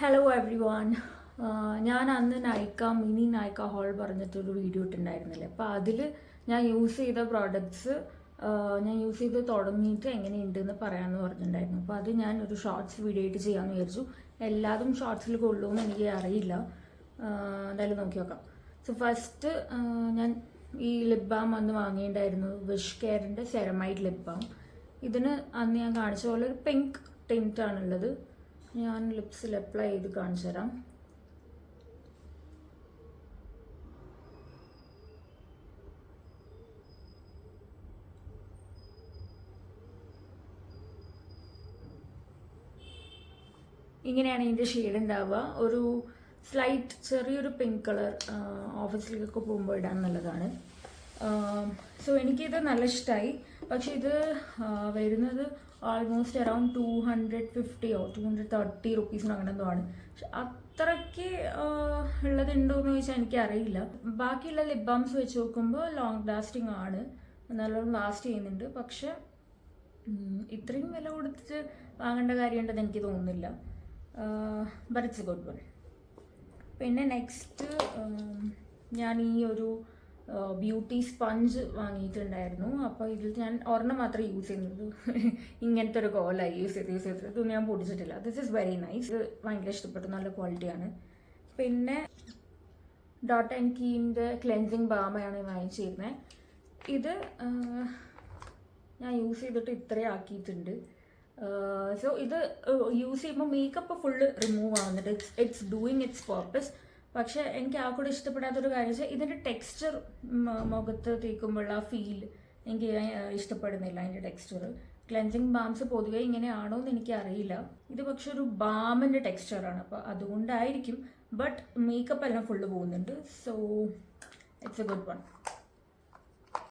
Hello every one. ഞാൻ അന്ന് mini Nykaa whole പറഞ്ഞിട്ടൊരു വീഡിയോ ഇട്ടുണ്ടായിരുന്നില്ലേ. അപ്പോൾ അതിൽ ഞാൻ യൂസ് ചെയ്ത പ്രോഡക്ട്സ് ഞാൻ യൂസ് ചെയ്ത് തുടങ്ങിയിട്ട് എങ്ങനെയുണ്ടെന്ന് പറയാമെന്ന് പറഞ്ഞിട്ടുണ്ടായിരുന്നു. അപ്പോൾ അത് ഞാൻ ഒരു ഷോർട്സ് വീഡിയോ ആയിട്ട് ചെയ്യാമെന്ന് വിചാരിച്ചു. എല്ലാതും ഷോർട്സിൽ കൊള്ളുമെന്ന് എനിക്ക് അറിയില്ല. എന്തായാലും നോക്കി നോക്കാം. സോ ഫസ്റ്റ് ഞാൻ ഈ ലിപ് ബാം അന്ന് വാങ്ങിയിട്ടുണ്ടായിരുന്നു. വിഷ് കെയറിൻ്റെ സെറമൈഡ് ലിപ് ബാം. ഇതിന് അന്ന് ഞാൻ കാണിച്ച പോലെ ഒരു പിങ്ക് ടിൻറ്റാണുള്ളത്. ഞാൻ ലിപ്സിൽ അപ്ലൈ ചെയ്ത് കാണിച്ചു തരാം. ഇങ്ങനെയാണ് ഇതിൻ്റെ ഷെയ്ഡ് ഉണ്ടാവുക. ഒരു സ്ലൈറ്റ് ചെറിയൊരു പിങ്ക് കളർ ഓഫീസിലേക്കൊക്കെ പോകുമ്പോൾ ഇടാൻ നല്ലതാണ്. സോ എനിക്കിത് നല്ല ഇഷ്ടമായി. പക്ഷെ ഇത് വരുന്നത് ഓൾമോസ്റ്റ് അറൗണ്ട് 250 or 230 റുപ്പീസിന് അങ്ങനെ എന്തോ ആണ്. പക്ഷെ അത്രയ്ക്ക് ഉള്ളതുണ്ടോ എന്ന് ചോദിച്ചാൽ എനിക്കറിയില്ല. ബാക്കിയുള്ള ലിപ് ബാംസ് വെച്ച് നോക്കുമ്പോൾ ലോങ് ലാസ്റ്റിംഗ് ആണ്, നല്ലോണം ലാസ്റ്റ് ചെയ്യുന്നുണ്ട്. പക്ഷെ ഇത്രയും വില കൊടുത്തിട്ട് വാങ്ങേണ്ട കാര്യമുണ്ടെന്ന് എനിക്ക് തോന്നുന്നില്ല. But it's A good one. പിന്നെ നെക്സ്റ്റ് ഞാൻ ഈ ഒരു ബ്യൂട്ടി സ്പഞ്ച് വാങ്ങിയിട്ടുണ്ടായിരുന്നു. അപ്പോൾ ഇതിൽ ഞാൻ ഒരെണ്ണം മാത്രമേ യൂസ് ചെയ്യുന്നത്. ഇങ്ങനത്തെ ഒരു കോലായി യൂസ് ചെയ്ത് ഇതൊന്നും ഞാൻ പൊടിച്ചിട്ടില്ല. This is very nice. ഇത് ഭയങ്കര ഇഷ്ടപ്പെട്ടു, നല്ല ക്വാളിറ്റിയാണ്. പിന്നെ ഡോട്ട് ആൻഡ് കീൻ്റെ ക്ലെൻസിങ് ബാമാണ് വാങ്ങിച്ചിരുന്നത്. ഇത് ഞാൻ യൂസ് ചെയ്തിട്ട് ഇത്രയും ആക്കിയിട്ടുണ്ട്. സോ ഇത് യൂസ് ചെയ്യുമ്പോൾ മേക്കപ്പ് ഫുള്ള് റിമൂവ് ആവുന്നുണ്ട്. It's doing it's purpose. പക്ഷെ എനിക്ക് ആ കൂടെ ഇഷ്ടപ്പെടാത്തൊരു കാര്യം വെച്ചാൽ ഇതിൻ്റെ ടെക്സ്ചർ, മുഖത്ത് തേക്കുമ്പോഴുള്ള ആ ഫീൽ എനിക്ക് ഇഷ്ടപ്പെടുന്നില്ല. അതിൻ്റെ ടെക്സ്ചർ ക്ലെൻസിങ് ബാംസ് പൊതുവെ ഇങ്ങനെയാണോ എന്ന് എനിക്ക് അറിയില്ല. ഇത് പക്ഷെ ഒരു ബാമിൻ്റെ ടെക്സ്ചറാണ്, അപ്പോൾ അതുകൊണ്ടായിരിക്കും. ബട്ട് മേക്കപ്പ് എല്ലാം ഫുള്ള് പോകുന്നുണ്ട്. So it's A good one.